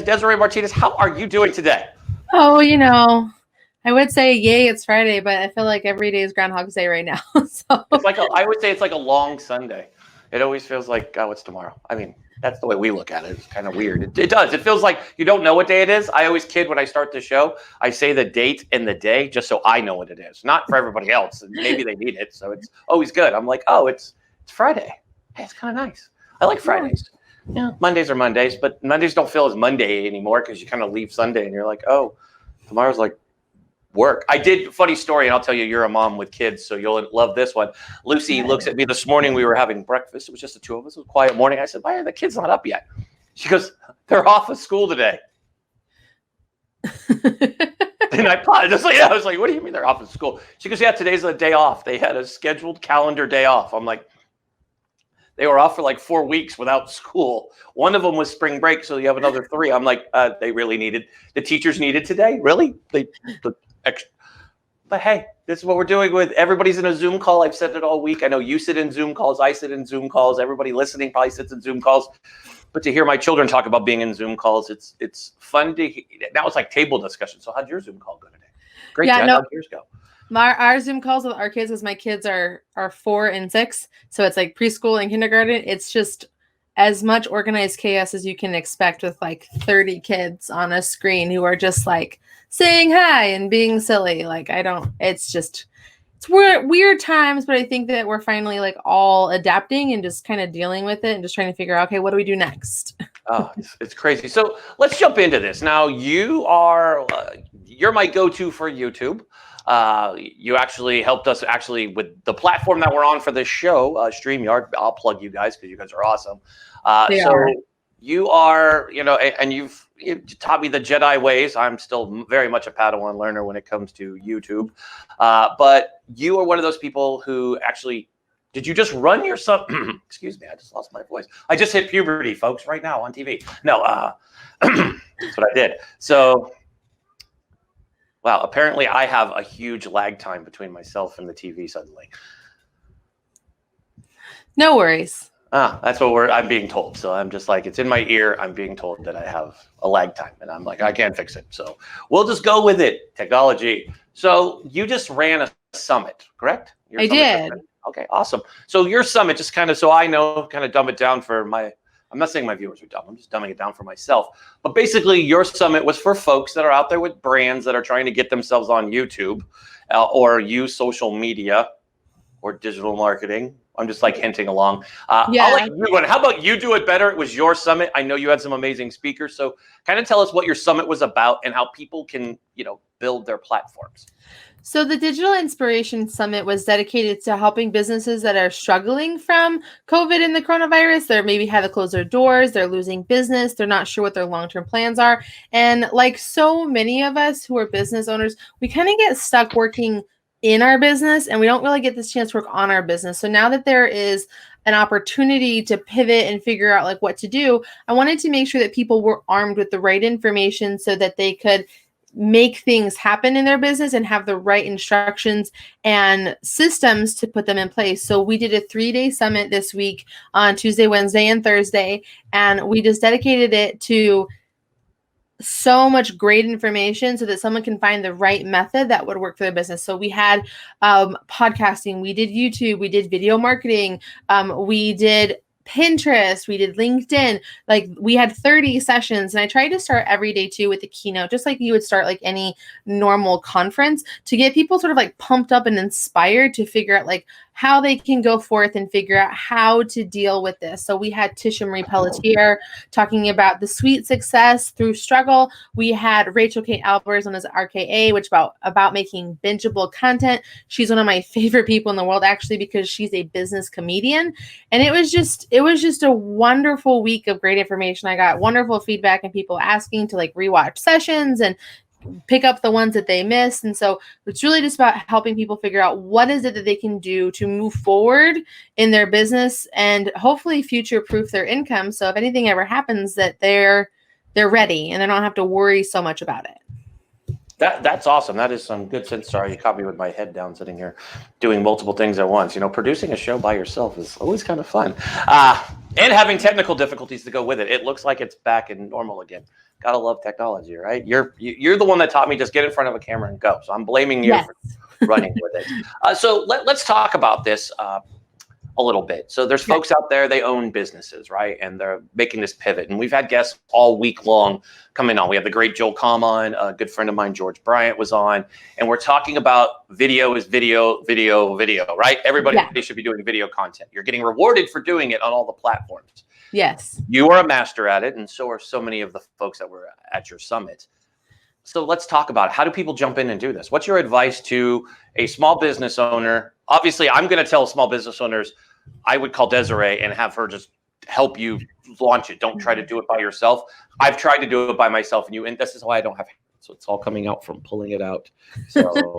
Desiree Martinez, how are you doing today? Oh, I would say yay, it's Friday, but I feel like every day is Groundhog's Day right now. So I would say it's like a long Sunday. It always feels like, oh, it's tomorrow. I mean, that's the way we look at it. It's kind of weird. It does. It feels like you don't know what day it is. I always kid when I start the show. I say the date and the day just so I know what it is, not for everybody else. Maybe they need it, so it's always good. I'm like, oh, it's Friday. Hey, it's kind of nice. I like Fridays. Yeah, Mondays are Mondays, but Mondays don't feel as Monday anymore because you kind of leave Sunday and you're like, oh, tomorrow's like work. I did funny story, and I'll tell you, you're a mom with kids, so you'll love this one. Lucy looks at me this morning. We were having breakfast. It was just the two of us. It was a quiet morning. I said, why are the kids not up yet? She goes, they're off of school today. And I paused. I was like, what do you mean they're off of school? She goes, yeah, today's a day off. They had a scheduled calendar day off. I'm like, they were off for like 4 weeks without school. One of them was spring break, so you have another 3. I'm like, they really needed, the teachers needed today? Really? But hey, this is what we're doing with everybody's in a Zoom call. I've said it all week. I know you sit in Zoom calls. I sit in Zoom calls. Everybody listening probably sits in Zoom calls. But to hear my children talk about being in Zoom calls, it's fun to hear. Now it's like table discussion. So how'd your Zoom call go today? Great, yeah, Jen. How'd yours go? Our Zoom calls with our kids, because my kids are 4 and 6, so it's like preschool and kindergarten. It's just as much organized chaos as you can expect with like 30 kids on a screen who are just like saying hi and being silly. Like it's weird times, but I think that we're finally like all adapting and just kind of dealing with it and just trying to figure out, okay, what do we do next? Oh, it's crazy. So let's jump into this. Now you're my go-to for YouTube. You actually helped us with the platform that we're on for this show, StreamYard. I'll plug you guys because you guys are awesome. You are, and you've taught me the Jedi ways. I'm still very much a Padawan learner when it comes to YouTube. But you are one of those people who actually, did you just run your son? Excuse me, I just lost my voice. I just hit puberty, folks, right now on TV. No, that's what I did. So, wow, apparently I have a huge lag time between myself and the TV suddenly. No worries. That's what I'm being told. So I'm just like, it's in my ear. I'm being told that I have a lag time, and I'm like, I can't fix it. So we'll just go with it. Technology. So you just ran a summit, correct? I did. Okay, awesome. So your summit, just kind of, so I know, kind of dumb it down for I'm not saying my viewers are dumb. I'm just dumbing it down for myself. But basically, your summit was for folks that are out there with brands that are trying to get themselves on YouTube or use social media or digital marketing. I'm just like hinting along. Yeah. I'll let you do it. How about you do it better? It was your summit. I know you had some amazing speakers. So kind of tell us what your summit was about and how people can, build their platforms. So the Digital Inspiration Summit was dedicated to helping businesses that are struggling from COVID and the coronavirus. They're maybe had to close their doors. They're losing business. They're not sure what their long-term plans are. And like so many of us who are business owners, we kind of get stuck working in our business and we don't really get this chance to work on our business. So now that there is an opportunity to pivot and figure out like what to do, I wanted to make sure that people were armed with the right information so that they could make things happen in their business and have the right instructions and systems to put them in place. So we did a 3-day summit this week on Tuesday, Wednesday, and Thursday, and we just dedicated it to so much great information so that someone can find the right method that would work for their business. So we had podcasting, we did YouTube, we did video marketing, we did Pinterest, we did LinkedIn, like we had 30 sessions. And I tried to start every day too with a keynote, just like you would start like any normal conference, to get people sort of like pumped up and inspired to figure out like how they can go forth and figure out how to deal with this. So we had Tisha Marie Pelletier talking about the sweet success through struggle. We had Rachel Kate Albers, known as RKA, which about making bingeable content. She's one of my favorite people in the world, actually, because she's a business comedian. And it was just a wonderful week of great information. I got wonderful feedback and people asking to like rewatch sessions and pick up the ones that they missed. And so it's really just about helping people figure out what is it that they can do to move forward in their business and hopefully future-proof their income. So if anything ever happens, that they're ready and they don't have to worry so much about it. That's awesome. That is some good sense. Sorry, you caught me with my head down sitting here doing multiple things at once. Producing a show by yourself is always kind of fun. and having technical difficulties to go with it. It looks like it's back in normal again. Gotta love technology, right? You're the one that taught me just get in front of a camera and go. So I'm blaming you for running with it. So let's talk about this a little bit. So there's folks out there, they own businesses, right? And they're making this pivot. And we've had guests all week long coming on. We have the great Joel Comm on, a good friend of mine, George Bryant, was on. And we're talking about video is video, right? Everybody should be doing video content. You're getting rewarded for doing it on all the platforms. Yes. You are a master at it, and so are so many of the folks that were at your summit. So let's talk about it. How do people jump in and do this? What's your advice to a small business owner? Obviously, I'm going to tell small business owners, I would call Desiree and have her just help you launch it. Don't try to do it by yourself. I've tried to do it by myself, and this is why I don't have. So it's all coming out from pulling it out. So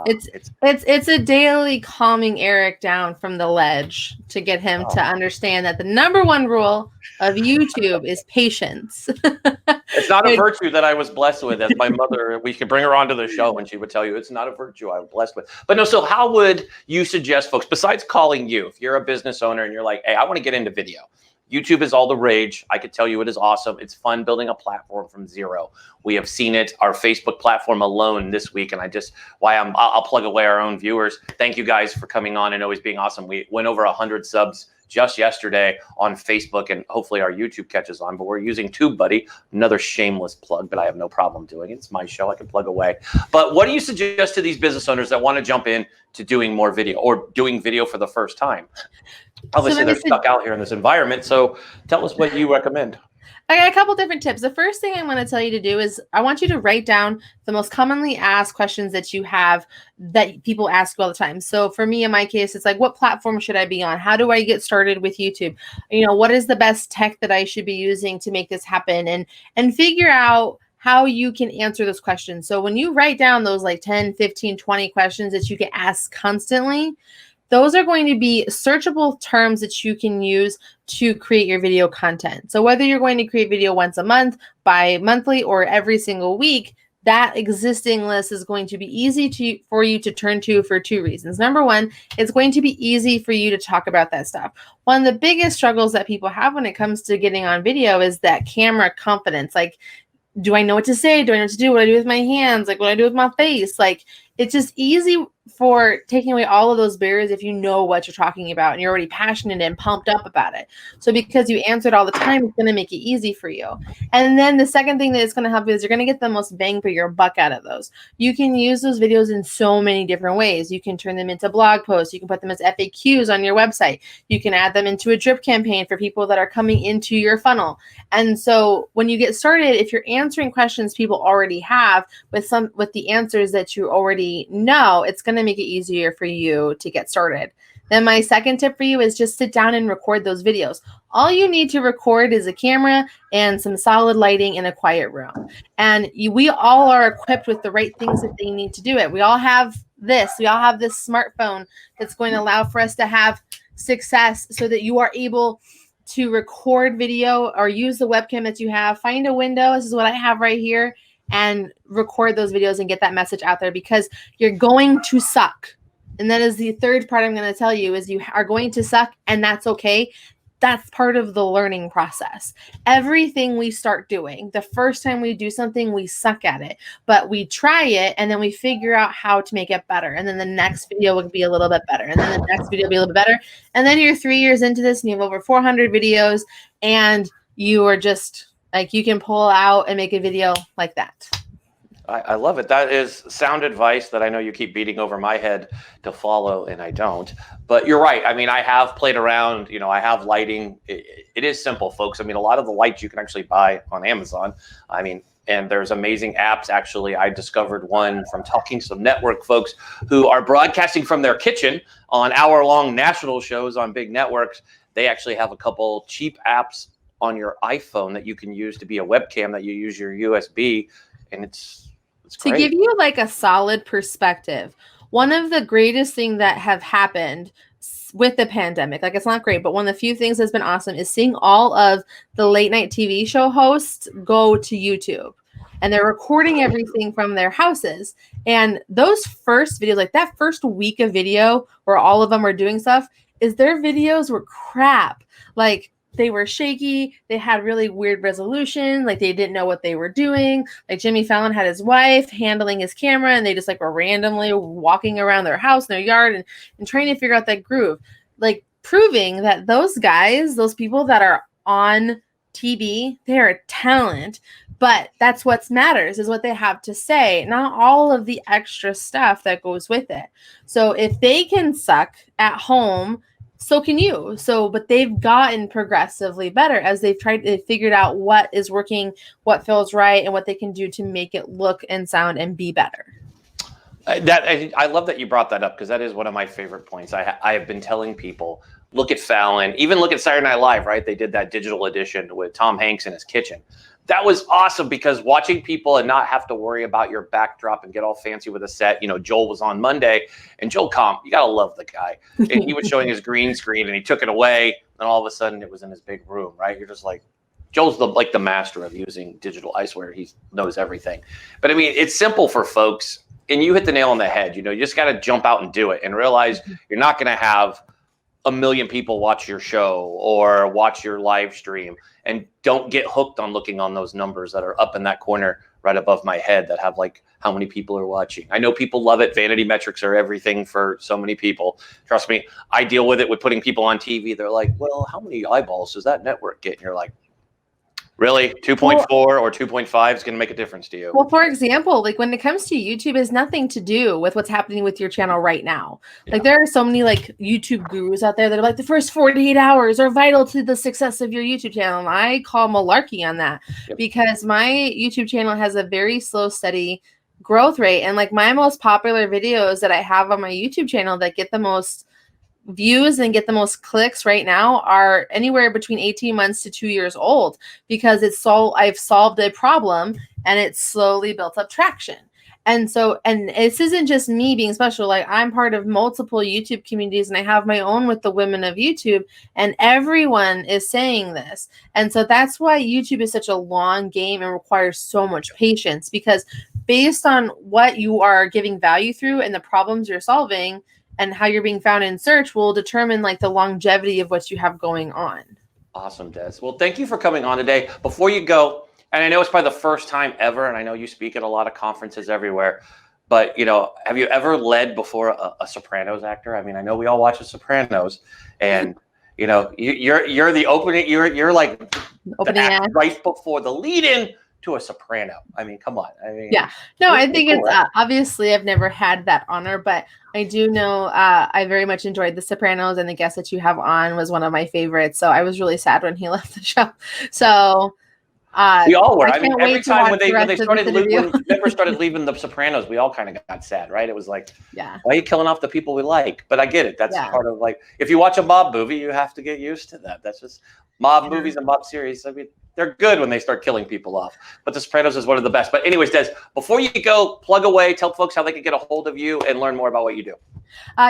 it's a daily calming Eric down from the ledge to get him to understand that the number one rule of YouTube is patience. It's not a virtue that I was blessed with. As my mother, we could bring her onto the show and she would tell you it's not a virtue I was blessed with. But no, so how would you suggest folks, besides calling you, if you're a business owner and you're like, hey, I want to get into video. YouTube is all the rage. I could tell you it is awesome. It's fun building a platform from zero. We have seen it, our Facebook platform alone this week. And I'll plug away our own viewers. Thank you guys for coming on and always being awesome. We went over 100 subs just yesterday on Facebook, and hopefully our YouTube catches on, but we're using TubeBuddy, another shameless plug, but I have no problem doing it. It's my show. I can plug away. But what do you suggest to these business owners that want to jump in to doing more video or doing video for the first time? Obviously, they're stuck out here in this environment. So tell us what you recommend. I got a couple different tips. The first thing I want to tell you to do is I want you to write down the most commonly asked questions that you have that people ask you all the time. So for me, in my case, it's like, what platform should I be on? How do I get started with YouTube? What is the best tech that I should be using to make this happen? And figure out how you can answer those questions. So when you write down those like 10, 15, 20 questions that you get asked constantly, those are going to be searchable terms that you can use to create your video content. So whether you're going to create video once a month, bi-monthly, or every single week, that existing list is going to be easy for you to turn to for two reasons. Number one, it's going to be easy for you to talk about that stuff. One of the biggest struggles that people have when it comes to getting on video is that camera confidence. Like, do I know what to say? Do I know what to do? What do I do with my hands? Like, what do I do with my face? Like, it's just easy for taking away all of those barriers if you know what you're talking about and you're already passionate and pumped up about it. So because you answer it all the time, it's going to make it easy for you. And then the second thing that it's going to help you is you're going to get the most bang for your buck out of those. You can use those videos in so many different ways. You can turn them into blog posts. You can put them as FAQs on your website. You can add them into a drip campaign for people that are coming into your funnel. And so when you get started, if you're answering questions people already have with the answers that you already know, it's going to make it easier for you to get started. Then my second tip for you is just sit down and record those videos. All you need to record is a camera and some solid lighting in a quiet room. And we all are equipped with the right things that they need to do it. We all have this. We all have this smartphone that's going to allow for us to have success so that you are able to record video or use the webcam that you have. Find a window. This is what I have right here. And record those videos and get that message out there, because you're going to suck. And that is the third part I'm going to tell you is you are going to suck, and that's okay. That's part of the learning process. Everything we start doing, the first time we do something, we suck at it, but we try it and then we figure out how to make it better. And then the next video will be a little bit better. And then the next video will be a little bit better. And then you're 3 years into this and you have over 400 videos and you are just like, you can pull out and make a video like that. I love it. That is sound advice that I know you keep beating over my head to follow, and I don't. But you're right. I mean, I have played around. I have lighting. It is simple, folks. I mean, a lot of the lights you can actually buy on Amazon. I mean, and there's amazing apps. Actually, I discovered one from Talking Some Network folks who are broadcasting from their kitchen on hour-long national shows on big networks. They actually have a couple cheap apps on your iPhone that you can use to be a webcam that you use your USB, and it's to great. Give you like a solid perspective. One of the greatest things that have happened with the pandemic, like it's not great, but one of the few things that's been awesome is seeing all of the late night TV show hosts go to YouTube. And they're recording everything from their houses. And those first videos, like that first week of video where all of them are doing stuff, is their videos were crap. Like they were shaky. They had really weird resolution. Like they didn't know what they were doing. Like Jimmy Fallon had his wife handling his camera and they just like were randomly walking around their house, their yard and trying to figure out that groove. Like proving that those guys, those people that are on TV, they're a talent, but that's what matters is what they have to say, not all of the extra stuff that goes with it. So if they can suck at home, so can you. So, but they've gotten progressively better as they've figured out what is working, what feels right, and what they can do to make it look and sound and be better. I love that you brought that up because that is one of my favorite points. I have been telling people, look at Fallon, even look at Saturday Night Live, right? They did that digital edition with Tom Hanks in his kitchen. That was awesome because watching people and not have to worry about your backdrop and get all fancy with a set. You know, Joel was on Monday and Joel Comp, you got to love the guy. And he was showing his green screen and he took it away. And all of a sudden it was in his big room, right? You're just like, Joel's like the master of using digital iceware. He knows everything. But I mean, it's simple for folks. And you hit the nail on the head. You know, you just got to jump out and do it and realize you're not going to have 1 million people watch your show or watch your live stream, and don't get hooked on looking on those numbers that are up in that corner right above my head that have like how many people are watching. I know people love it. Vanity metrics are everything for so many people. Trust me, I deal with it with putting people on TV. They're like, well, how many eyeballs does that network get? And you're like, really? 2.4 or 2.5 is going to make a difference to you. Well, for example, like when it comes to YouTube, has nothing to do with what's happening with your channel right now. Like there are so many like YouTube gurus out there that are like the first 48 hours are vital to the success of your YouTube channel. And I call malarkey on that because my YouTube channel has a very slow, steady growth rate. And like my most popular videos that I have on my YouTube channel that get the most views and get the most clicks right now are anywhere between 18 months to 2 years old because I've solved a problem and it's slowly built up traction. And so, and this isn't just me being special, like I'm part of multiple YouTube communities and I have my own with the women of YouTube and everyone is saying this. And so that's why YouTube is such a long game and requires so much patience because based on what you are giving value through and the problems you're solving, and how you're being found in search will determine like the longevity of what you have going on. Awesome, Des. Well, thank you for coming on today. Before you go, and I know it's probably the first time ever, and I know you speak at a lot of conferences everywhere, but you know, have you ever led before a Sopranos actor? I mean, I know we all watch The Sopranos, and you know, you're the opening, you're like opening act right before the lead-in to a soprano. I mean, come on. I mean, yeah, no, I think it's obviously I've never had that honor, but I do know I very much enjoyed The Sopranos, and the guest that you have on was one of my favorites. So I was really sad when he left the show. So we all were. I mean, every time when they started leaving The Sopranos, we all kind of got sad, right? It was like, yeah, why are you killing off the people we like? But I get it. That's part of like, if you watch a mob movie, you have to get used to that. That's just mob movies and mob series. I mean, they're good when they start killing people off. But The Sopranos is one of the best. But anyways, Des, before you go, plug away, tell folks how they can get a hold of you and learn more about what you do.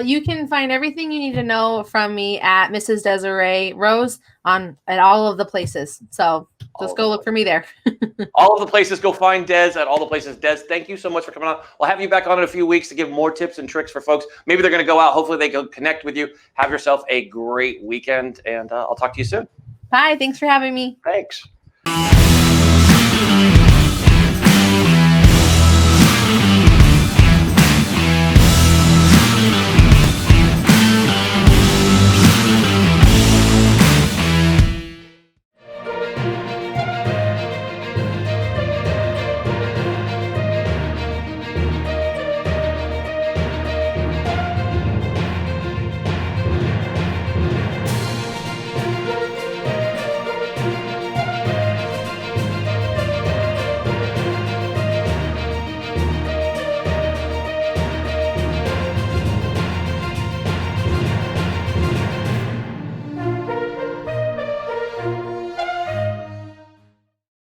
You can find everything you need to know from me at Mrs. Desiree Rose at all of the places. So just go look for me there. All of the places, go find Des at all the places. Des, thank you so much for coming on. We'll have you back on in a few weeks to give more tips and tricks for folks. Maybe they're going to go out. Hopefully they can connect with you. Have yourself a great weekend, and I'll talk to you soon. Bye. Thanks for having me. Thanks.